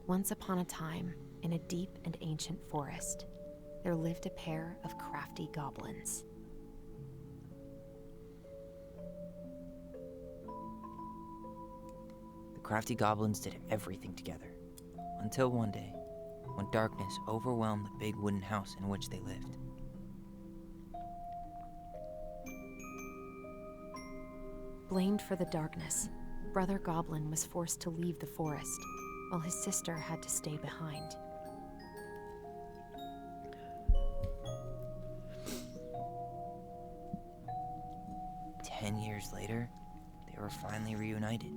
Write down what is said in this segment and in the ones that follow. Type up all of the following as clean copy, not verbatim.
Once upon a time, in a deep and ancient forest, there lived a pair of crafty goblins. The crafty goblins did everything together, until one day, when darkness overwhelmed the big wooden house in which they lived. Blamed for the darkness, Brother Goblin was forced to leave the forest, while his sister had to stay behind. Years later, they were finally reunited,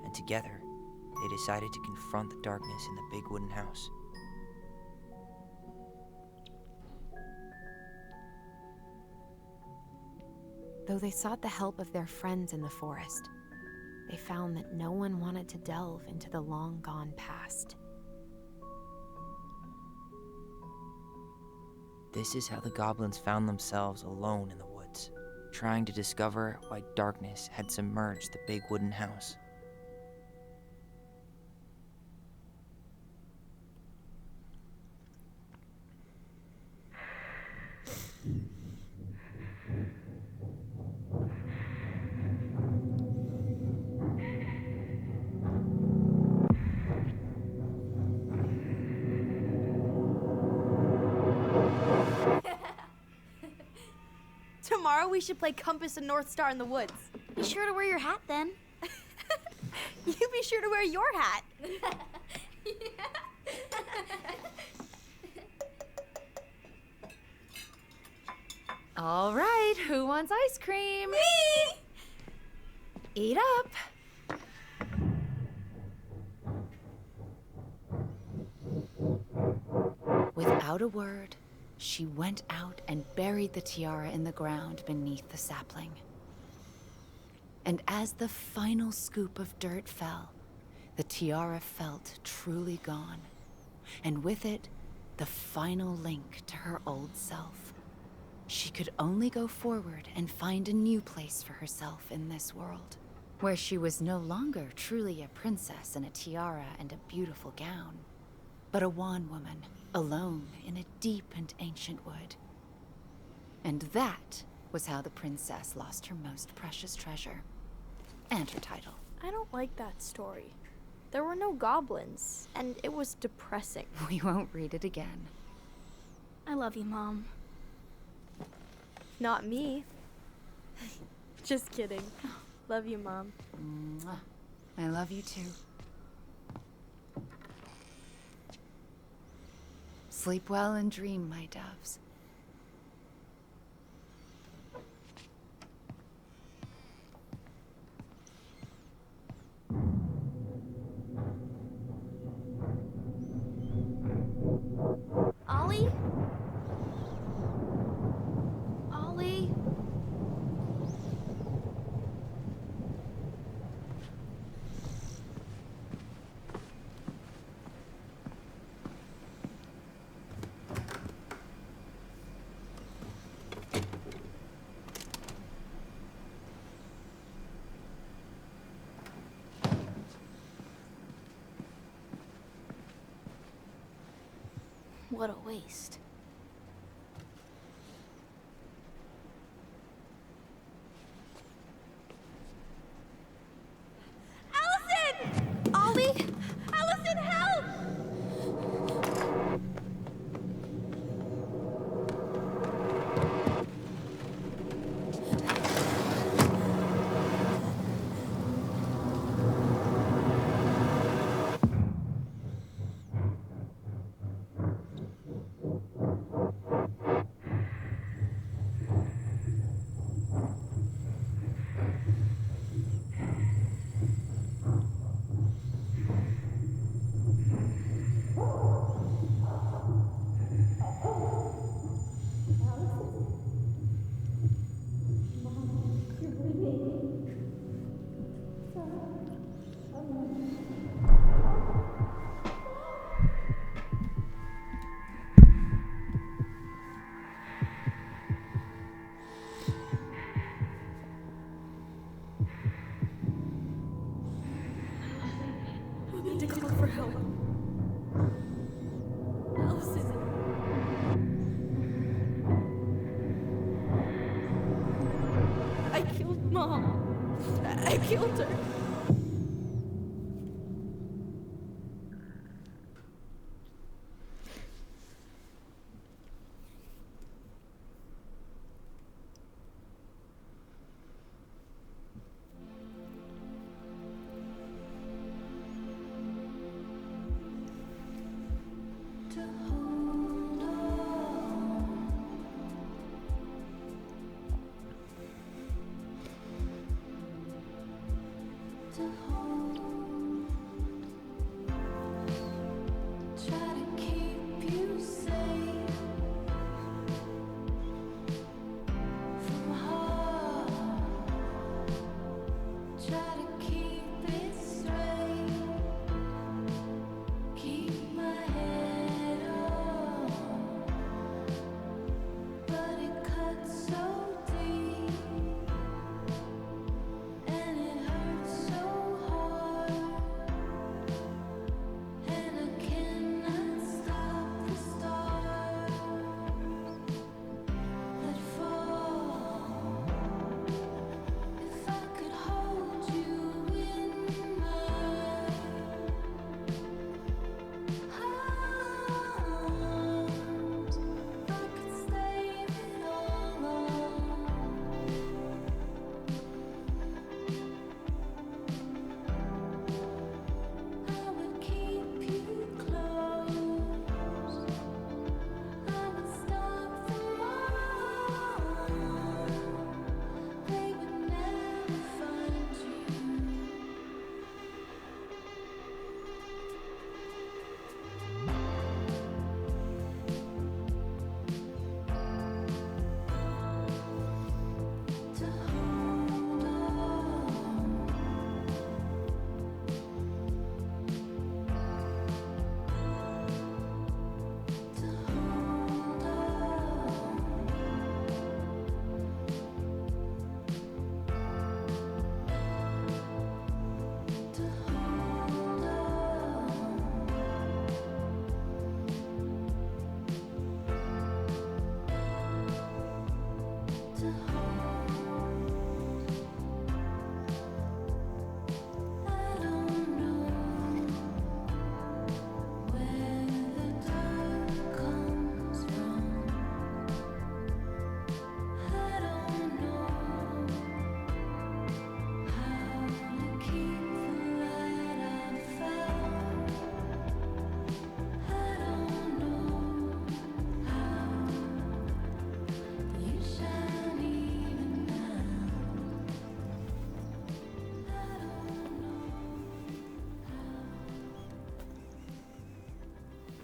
and together, they decided to confront the darkness in the big wooden house. Though they sought the help of their friends in the forest, they found that no one wanted to delve into the long-gone past. This is how the goblins found themselves alone in the woods, trying to discover why darkness had submerged the big wooden house. Tomorrow we should play Compass and North Star in the woods. Be sure to wear your hat then. You be sure to wear your hat. All right, who wants ice cream? Me! Eat up. Without a word, she went out and buried the tiara in the ground beneath the sapling. And as the final scoop of dirt fell, the tiara felt truly gone, and with it, the final link to her old self. She could only go forward and find a new place for herself in this world, where she was no longer truly a princess in a tiara and a beautiful gown, but a wan woman, alone in a deep and ancient wood. And that was how the princess lost her most precious treasure, and her title. I don't like that story. There were no goblins, and it was depressing. We won't read it again. I love you, Mom. Not me. Just kidding. Love you, Mom. Mwah. I love you too. Sleep well and dream, my doves. Ollie? Ollie? What a waste. Allison! Ollie! Allison, help! Mom, I killed her.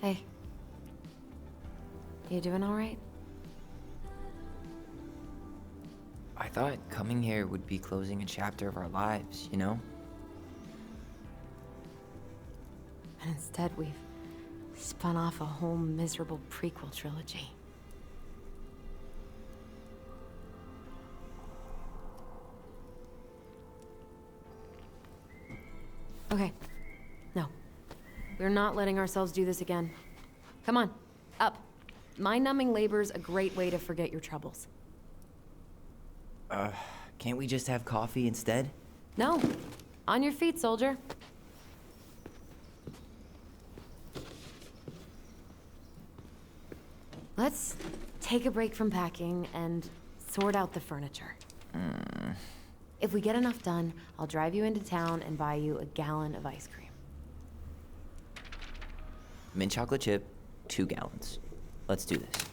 Hey. You doing all right? I thought coming here would be closing a chapter of our lives, you know? And instead, we've spun off a whole miserable prequel trilogy. Okay. No. We're not letting ourselves do this again. Come on, up. Mind-numbing labor's a great way to forget your troubles. Can't we just have coffee instead? No. On your feet, soldier. Let's take a break from packing and sort out the furniture. If we get enough done, I'll drive you into town and buy you a gallon of ice cream. Mint chocolate chip, 2 gallons. Let's do this.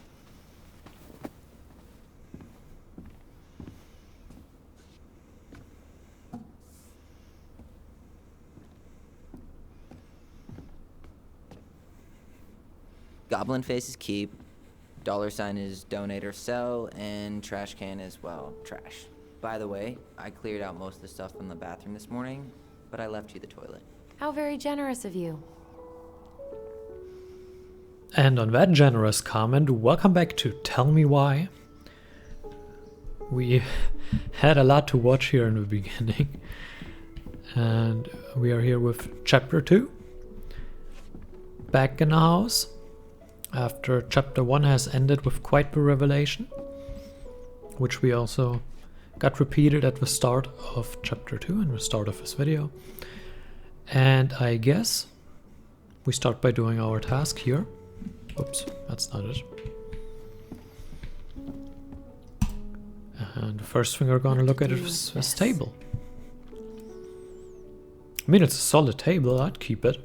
Goblin face is keep, $sign is donate or sell, and trash can is, well, trash. By the way, I cleared out most of the stuff from the bathroom this morning, but I left you the toilet. How very generous of you. And on that generous comment, welcome back to Tell Me Why. We had a lot to watch here in the beginning, and we are here with chapter 2. Back in the house, after chapter 1 has ended with quite the revelation, which we also got repeated at the start of chapter 2 and the start of this video. And I guess we start by doing our task here. Oops, that's not it. And the first thing we're gonna look at is this table. I mean, it's a solid table, I'd keep it.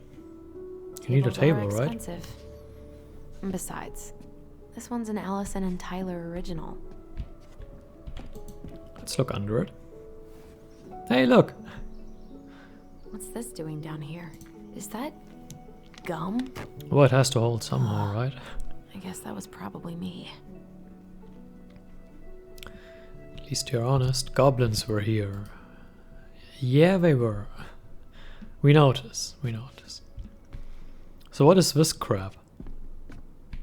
You need a table, Tables are right? expensive. And besides, this one's an Allison and Tyler original. Let's look under it. Hey, look! What's this doing down here? Is that gum? Well, it has to hold somehow, right? I guess that was probably me. At least you're honest. Goblins were here. Yeah, they were. We notice. We notice. So what is this crap?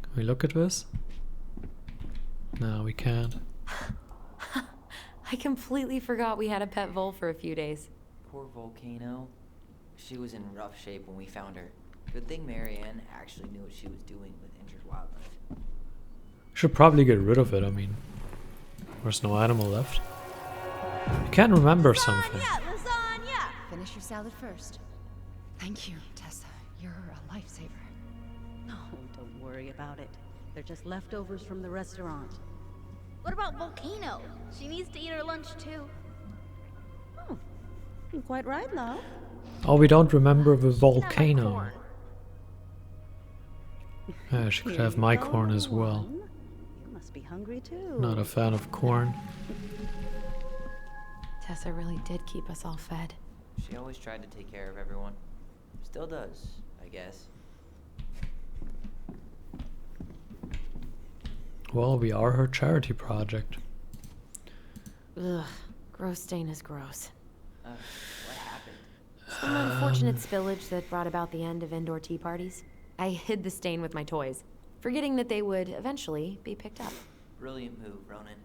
Can we look at this? No, we can't. I completely forgot we had a pet vole for a few days. Poor Volcano. She was in rough shape when we found her. Good thing Marianne actually knew what she was doing with injured wildlife. Should probably get rid of it, I mean. There's no animal left. You can't remember something. Finish your salad first. Thank you, Tessa. You're a lifesaver. No, don't worry about it. They're just leftovers from the restaurant. What about Volcano? She needs to eat her lunch too. You're quite right, love. Oh, we don't remember the She can have my volcano. corn. Yeah, she could Here have you my go, corn as well. one. You must be hungry too. Not a fan of corn. Tessa really did keep us all fed. She always tried to take care of everyone. Still does, I guess. Well, we are her charity project. Ugh, gross stain is gross. What happened? It's an unfortunate spillage that brought about the end of indoor tea parties. I hid the stain with my toys, forgetting that they would eventually be picked up. Brilliant move, Ronan.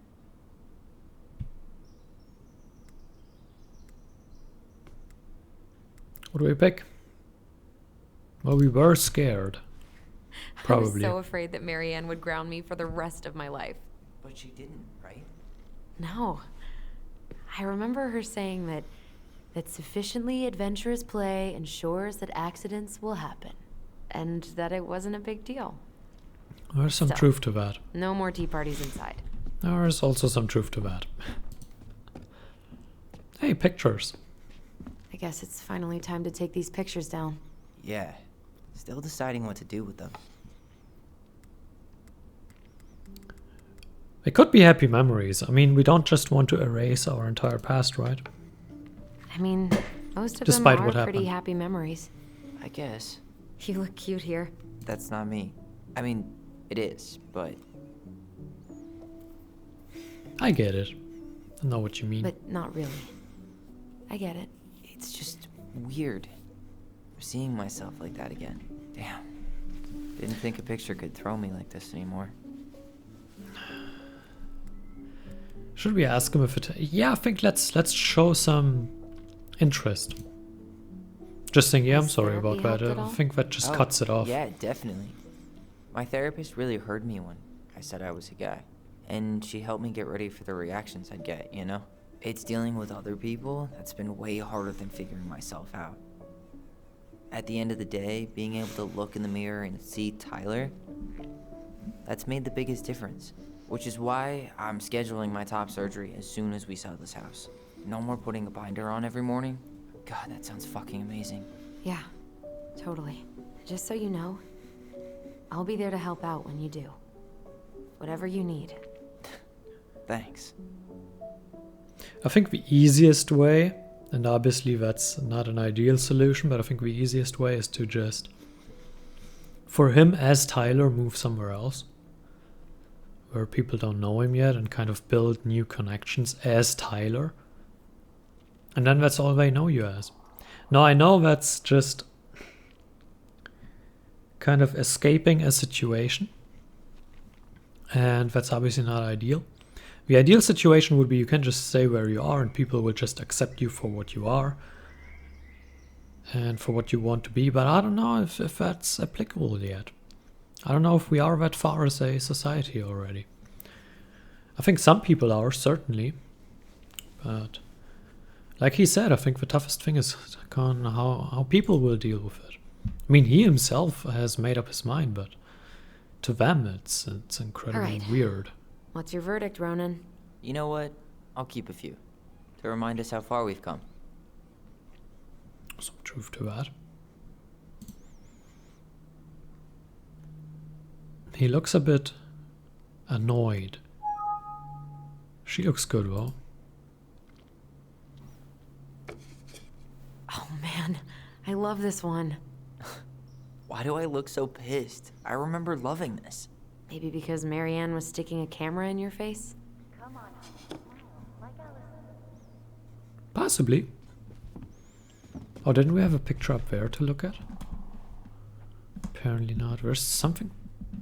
What do we pick? Well, we were scared. I was Probably. so afraid that Marianne would ground me for the rest of my life. But she didn't, right? No. I remember her saying that sufficiently adventurous play ensures that accidents will happen, and that it wasn't a big deal. There's some So. truth to that. No more tea parties inside. There's also some truth to that. Hey, pictures. I guess it's finally time to take these pictures down. Yeah. Still deciding what to do with them. They could be happy memories. I mean, we don't just want to erase our entire past, right? I mean, most of Despite them what are pretty happened. happy memories. I guess. You look cute here. That's not me. I mean, it is, but I get it. I know what you mean. But not really. I get it. it's just weird. Seeing myself like that again. Damn. Didn't think a picture could throw me like this anymore. Should we ask him if it... Yeah, I think let's show some interest. Just saying, yeah, I'm Has sorry about therapy that. helped I at all? think that just Oh, cuts it off. Yeah, definitely. My therapist really heard me when I said I was a guy. And she helped me get ready for the reactions I'd get, you know? It's dealing with other people that's been way harder than figuring myself out. At the end of the day, being able to look in the mirror and see Tyler, that's made the biggest difference. Which is why I'm scheduling my top surgery as soon as we sell this house. No more putting a binder on every morning. God, that sounds fucking amazing. Yeah, totally. Just so you know, I'll be there to help out when you do. Whatever you need. Thanks. I think the easiest way, and obviously that's not an ideal solution, but I think the easiest way is to just, for him as Tyler, move somewhere else, where people don't know him yet, and kind of build new connections as Tyler. And then that's all they know you as. Now, I know that's just kind of escaping a situation, and that's obviously not ideal. The ideal situation would be you can just stay where you are and people will just accept you for what you are and for what you want to be, but I don't know if that's applicable yet. I don't know if we are that far as a society already. I think some people are, certainly. But like he said, I think the toughest thing is how people will deal with it. I mean, he himself has made up his mind, but to them, it's incredibly Alright. weird. What's your verdict, Ronan? You know what? I'll keep a few. To remind us how far we've come. Some truth to that. He looks a bit annoyed. She looks good, though. Oh man, I love this one. Why do I look so pissed? I remember loving this. Maybe because Marianne was sticking a camera in your face? Possibly. Oh, didn't we have a picture up there to look at? Apparently not. There's something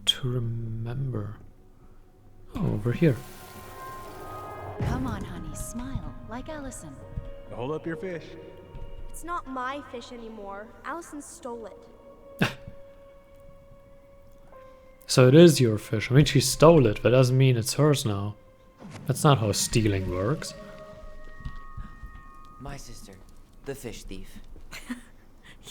to remember. Oh, over here. Come on, honey, smile, like Allison. Hold up your fish. It's not my fish anymore. Allison stole it. So it is your fish. I mean, she stole it, but doesn't mean it's hers now. That's not how stealing works. My sister, the fish thief.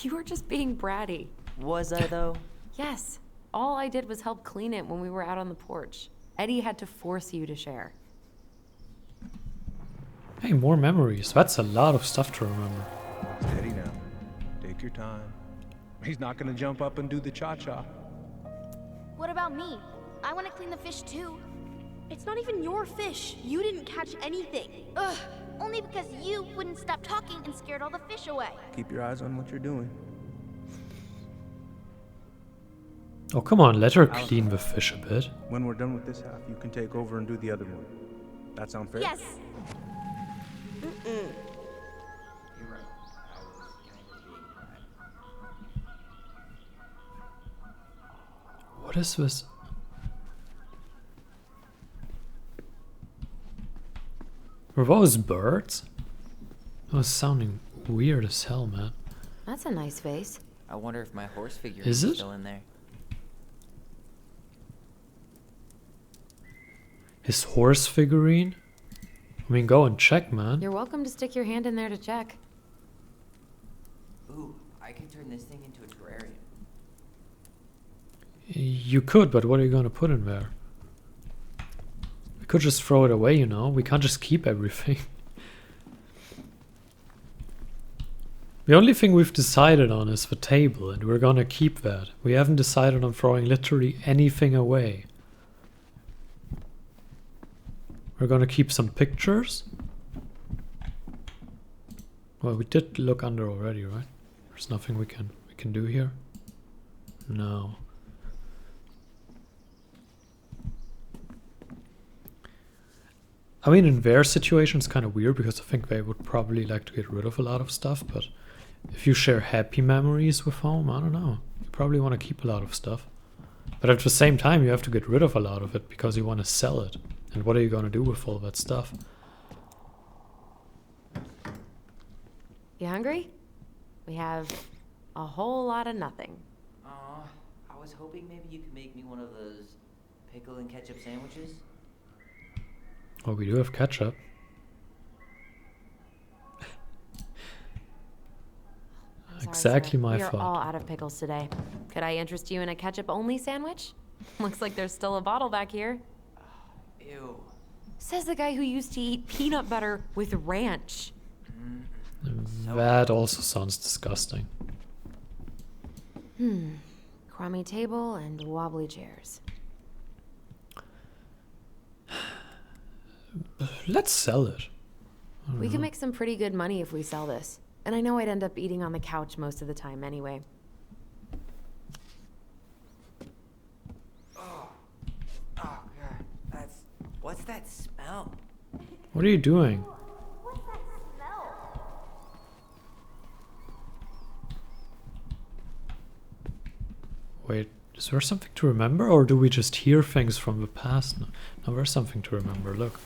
You were just being bratty. Was I, though? Yes. All I did was help clean it when we were out on the porch. Eddie had to force you to share. Hey, more memories. That's a lot of stuff to remember. Steady now. Take your time. He's not gonna jump up and do the cha-cha. What about me? I want to clean the fish too. It's not even your fish. You didn't catch anything. Ugh, only because you wouldn't stop talking and scared all the fish away. Keep your eyes on what you're doing. Oh, come on, let her clean the fish a bit. When we're done with this half, you can take over and do the other one. That sound fair? Yes. What is this? Were those birds? That was sounding weird as hell, man. That's a nice face. I wonder if my horse figure Is it? still in there. His horse figurine? I mean, go and check, man. You're welcome to stick your hand in there to check. Ooh, I can turn this thing into a terrarium. You could, but what are you gonna put in there? We could just throw it away, you know? We can't just keep everything. The only thing we've decided on is the table, and we're gonna keep that. We haven't decided on throwing literally anything away. We're gonna keep some pictures. Well, we did look under already, right? There's nothing we can do here. No. I mean, in their situation, it's kind of weird because I think they would probably like to get rid of a lot of stuff, but if you share happy memories with home, I don't know. You probably want to keep a lot of stuff. But at the same time, you have to get rid of a lot of it because you want to sell it. And what are you going to do with all that stuff? You hungry? We have a whole lot of nothing. Aw, I was hoping maybe you could make me one of those pickle and ketchup sandwiches. Oh, we do have ketchup. Sorry, Exactly sir. my We are fault. all out of pickles today. Could I interest you in a ketchup-only sandwich? Looks like there's still a bottle back here. Ew. Says the guy who used to eat peanut butter with ranch. That also sounds disgusting. Crummy table and wobbly chairs. Let's sell it. We can make some pretty good money if we sell this. And I know I'd end up eating on the couch most of the time anyway. Oh god, what's that smell? What are you doing? What's that smell? Wait, is there something to remember, or do we just hear things from the past? No, there's something to remember. Look.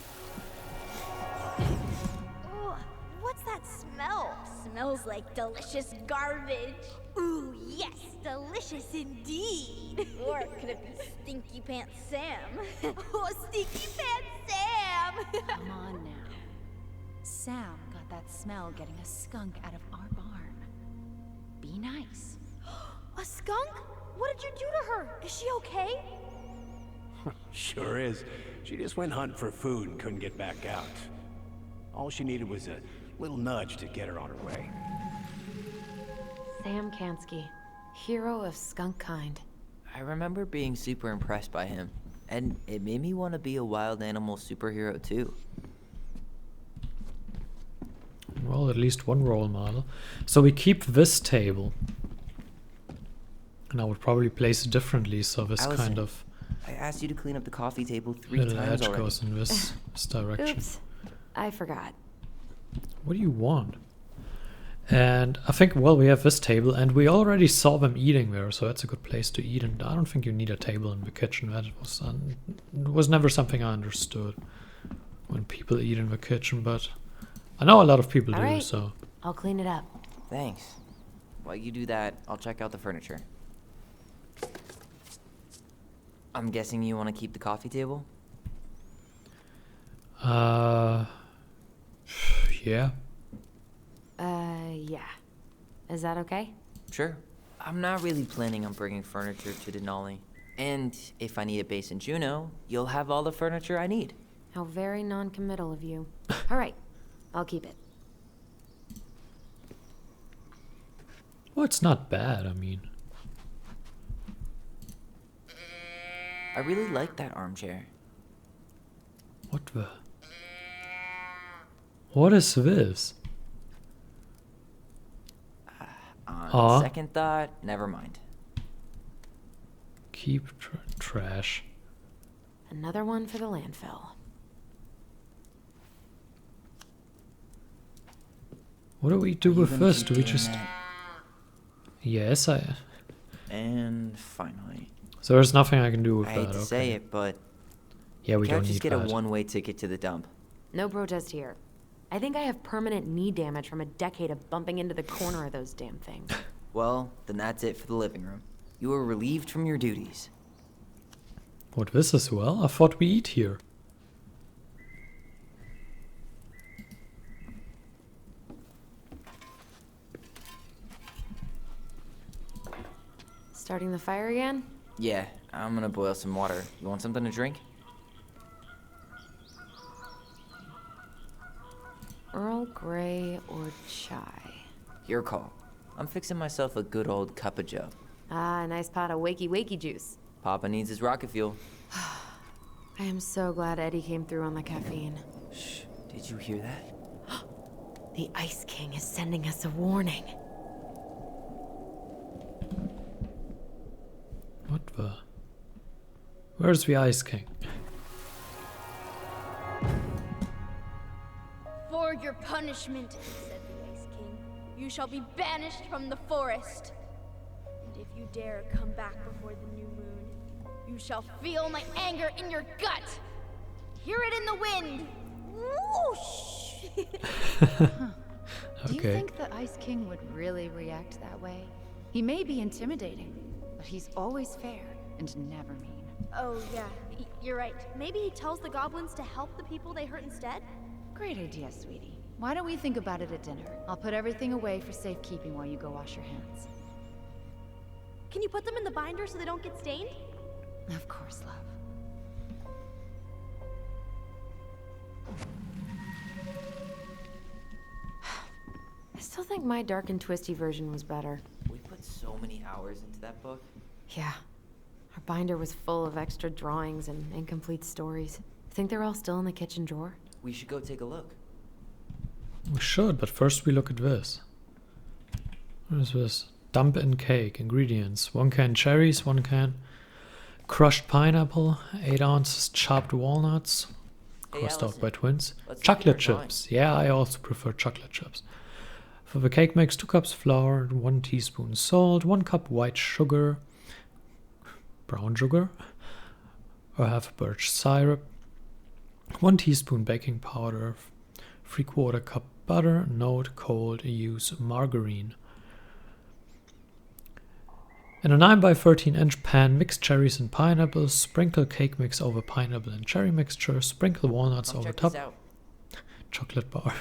Ooh, what's that smell? Smells like delicious garbage. Ooh, yes, delicious indeed. Or could it be Stinky Pants Sam? Oh, Stinky Pants Sam! Come on now. Sam got that smell getting a skunk out of our barn. Be nice. A skunk? What did you do to her? Is she okay? Sure is. She just went hunting for food and couldn't get back out. All she needed was a little nudge to get her on her way. Sam Kansky, hero of skunk kind. I remember being super impressed by him, and it made me want to be a wild animal superhero too. Well, at least one role model. So we keep this table. And I would probably place it differently, so this Allison, kind of I asked you to clean up the coffee table 3 little times edge already. goes in this direction. Oops, I forgot. What do you want? And I think, well, we have this table, and we already saw them eating there, so that's a good place to eat. And I don't think you need a table in the kitchen. That was never something I understood when people eat in the kitchen, but I know a lot of people All do, right. so. I'll clean it up. Thanks. While you do that, I'll check out the furniture. I'm guessing you want to keep the coffee table? Yeah. Yeah. Is that okay? Sure. I'm not really planning on bringing furniture to Denali. And if I need a base in Juneau, you'll have all the furniture I need. How very non-committal of you. All right, I'll keep it. Well, it's not bad, I mean. I really like that armchair. What the? What is this? On Aw. second thought, never mind. Keep trash. Another one for the landfill. What do we do Are you with gonna this? keep Do we doing just... that? Yes, I... And finally. So there's nothing I can do with I that, hate to okay. say it, but Yeah, we can't don't just need get that. a one-way ticket to the dump. No protest here. I think I have permanent knee damage from a decade of bumping into the corner of those damn things. Well, then that's it for the living room. You are relieved from your duties. What, this as well? I thought we eat here. Starting the fire again? Yeah, I'm gonna boil some water. You want something to drink? Earl Grey or chai? Your call. I'm fixing myself a good old cup of joe. Ah, a nice pot of wakey juice. Papa needs his rocket fuel. I am so glad Eddie came through on the caffeine. Shh, did you hear that? The Ice King is sending us a warning. What the? Where's the Ice King? For your punishment, said the Ice King, you shall be banished from the forest. And if you dare come back before the new moon, you shall feel my anger in your gut. Hear it in the wind. Whoosh! Do you Okay. think the Ice King would really react that way? He may be intimidating, but he's always fair and never mean. Oh, yeah, you're right. Maybe he tells the goblins to help the people they hurt instead? Great idea, sweetie. Why don't we think about it at dinner? I'll put everything away for safekeeping while you go wash your hands. Can you put them in the binder so they don't get stained? Of course, love. I still think my dark and twisty version was better. We put so many hours into that book. Yeah. Our binder was full of extra drawings and incomplete stories. Think they're all still in the kitchen drawer? We should go take a look. We should, but first we look at this. What is this? Dump in cake. Ingredients. 1 can cherries, 1 can crushed pineapple, 8 ounces chopped walnuts, Hey, crossed out Allison, by twins. let's look at Chocolate our drawing. chips. Yeah, I also prefer chocolate chips. For the cake mix, 2 cups flour, 1 teaspoon salt, 1 cup white sugar, brown sugar, or half birch syrup, 1 teaspoon baking powder, 3/4 cup butter. Note cold, use margarine. In a 9 by 13 inch pan, mix cherries and pineapples, sprinkle cake mix over pineapple and cherry mixture, sprinkle walnuts Come over check top, this out. chocolate bar.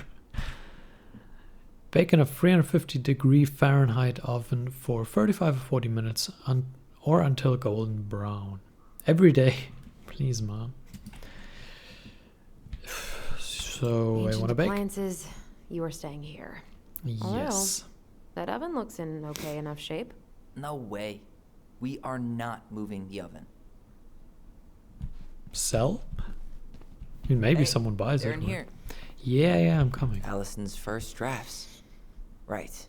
Bake in a 350-degree Fahrenheit oven for 35 or 40 minutes or until golden brown. Every day. Please, Mom. So, I Ancient want to bake. appliances, you are staying here. Yes. That oven looks in okay enough shape. No way. We are not moving the oven. Sell? I mean, maybe Hey, someone buys they're it. in but- here. Yeah, I'm coming. Allison's first drafts. Right.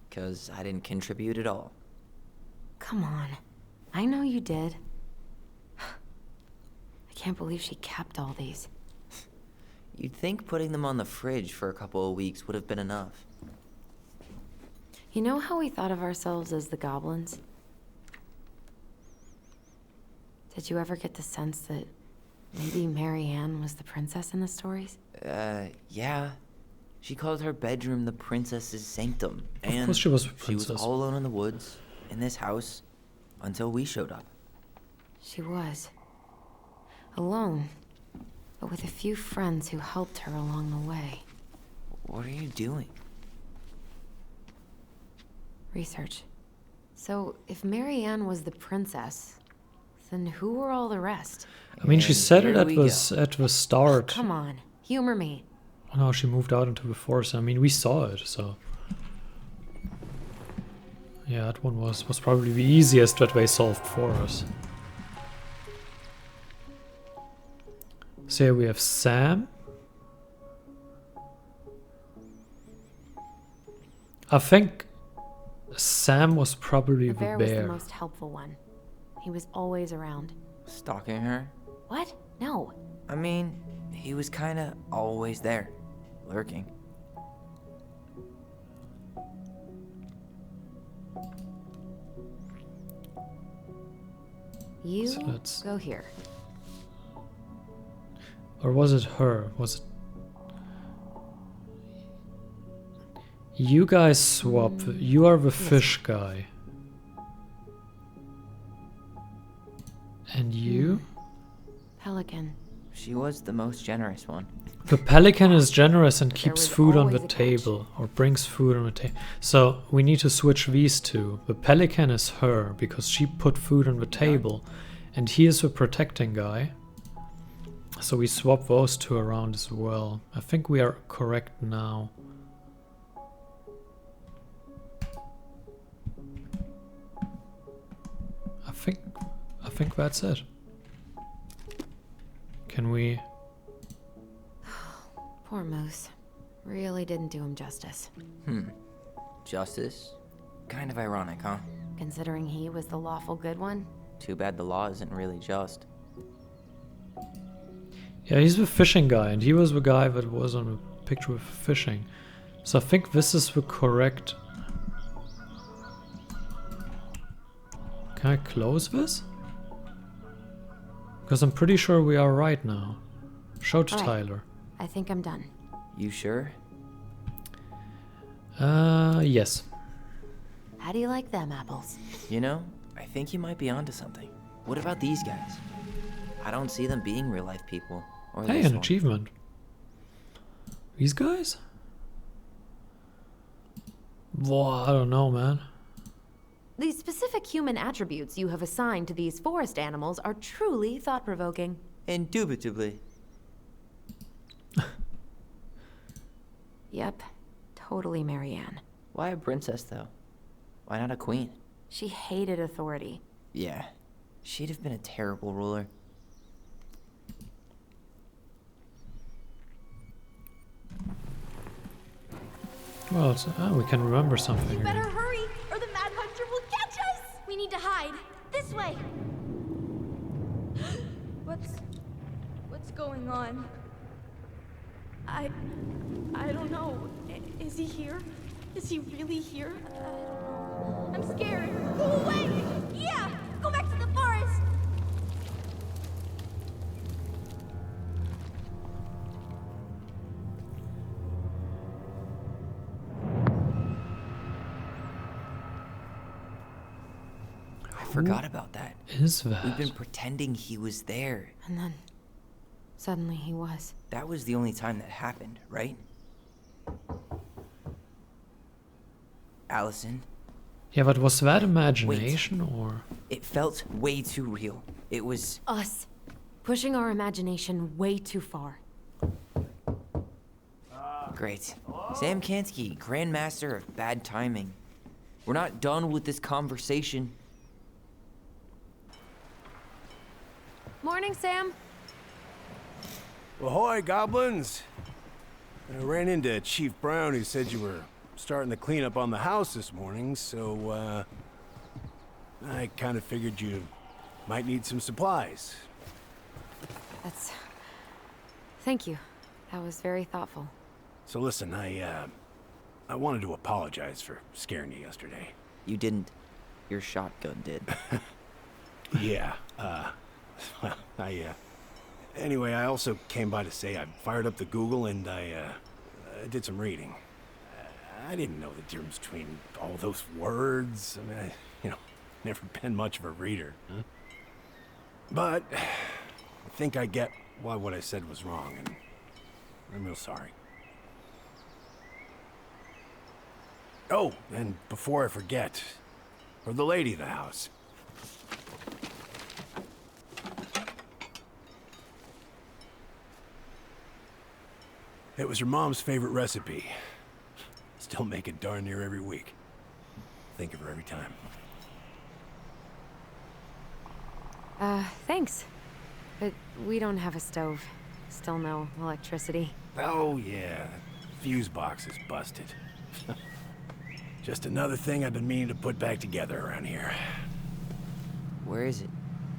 Because I didn't contribute at all. Come on. I know you did. I can't believe she kept all these. You'd think putting them on the fridge for a couple of weeks would have been enough. You know how we thought of ourselves as the goblins? Did you ever get the sense that maybe Marianne was the princess in the stories? Yeah. She called her bedroom the princess's sanctum. And Of course she was a she was princess. all alone in the woods, in this house, until we showed up. She was. Alone. But with a few friends who helped her along the way. What are you doing? Research. So, if Marianne was the princess, then who were all the rest? I mean, she And said it here at we the go. start. Come on, humor me. Oh no, she moved out into the forest. I mean, we saw it, so. Yeah, that one was probably the easiest that they solved for us. So here we have Sam. I think Sam was probably The the bear was bear. the most helpful one. He was always around. Stalking her? What? No. I mean, he was kinda always there, lurking. You So let's- go here. Or was it her? Was it? You guys swap. You are the fish guy. And you? Pelican. She was the most generous one. The pelican is generous and But there keeps was food on the always a catch. table, or brings food on the table. So we need to switch these two. The pelican is her, because she put food on the table, and he is the protecting guy. So we swap those two around as well. I think we are correct now. I think that's it. Can we? Poor Moose. Really didn't do him justice. Justice? Kind of ironic, huh? Considering he was the lawful good one. Too bad the law isn't really just. Yeah, he's the fishing guy, and he was the guy that was on the picture with fishing. So I think this is the correct. Can I close this? Because I'm pretty sure we are right now. Show to All right. Tyler. I think I'm done. You sure? Yes. How do you like them apples? You know, I think you might be onto something. What about these guys? I don't see them being real life people. Or Hey, this an one. achievement. These guys? Whoa, I don't know, man. The specific human attributes you have assigned to these forest animals are truly thought-provoking. Indubitably. Yep, totally Marianne. Why a princess, though? Why not a queen? She hated authority. Yeah, she'd have been a terrible ruler. Well, we can remember something. Better Here. hurry, or the Mad Hunter will catch us! We need to hide. This way. What's going on? I don't know. Is he here? Is he really here? I'm scared. Go away! Yeah! Go back to the forest! I forgot about that. Is that? We've been pretending he was there. And then, suddenly he was. That was the only time that happened, right? Allison. Yeah, but was that imagination or? It felt way too real. It was... Us. Pushing our imagination way too far. Great. Sam Kansky, Grandmaster of Bad Timing. We're not done with this conversation. Morning, Sam. Ahoy, goblins! I ran into Chief Brown, who said you were starting the cleanup on the house this morning, so, I kind of figured you might need some supplies. That's... Thank you. That was very thoughtful. So listen, I wanted to apologize for scaring you yesterday. You didn't. Your shotgun did. Yeah, well, anyway, I also came by to say I fired up the Google and I did some reading. I didn't know the difference between all those words. I mean, never been much of a reader. Huh? But I think I get why what I said was wrong, and I'm real sorry. Oh, and before I forget, for the lady of the house. It was her mom's favorite recipe. Still make it darn near every week. Think of her every time. Thanks. But we don't have a stove. Still no electricity. Oh, yeah. Fuse box is busted. Just another thing I've been meaning to put back together around here. Where is it?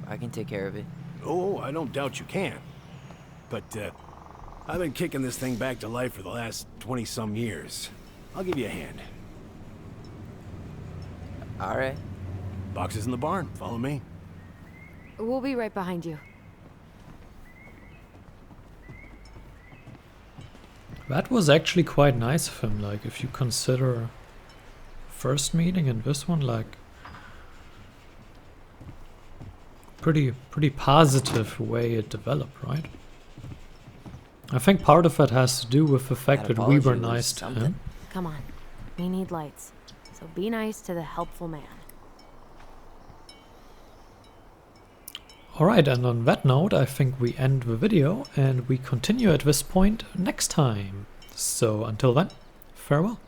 I can take care of it. Oh, I don't doubt you can. But, I've been kicking this thing back to life for the last 20-some years. I'll give you a hand. All right. Box is in the barn. Follow me. We'll be right behind you. That was actually quite nice of him, like, if you consider first meeting and this one, like, pretty positive way it developed, right? I think part of it has to do with the fact that we were nice to him. Come on. We need lights. So be nice to the helpful man. Alright, and on that note, I think we end the video and we continue at this point next time. So until then, farewell.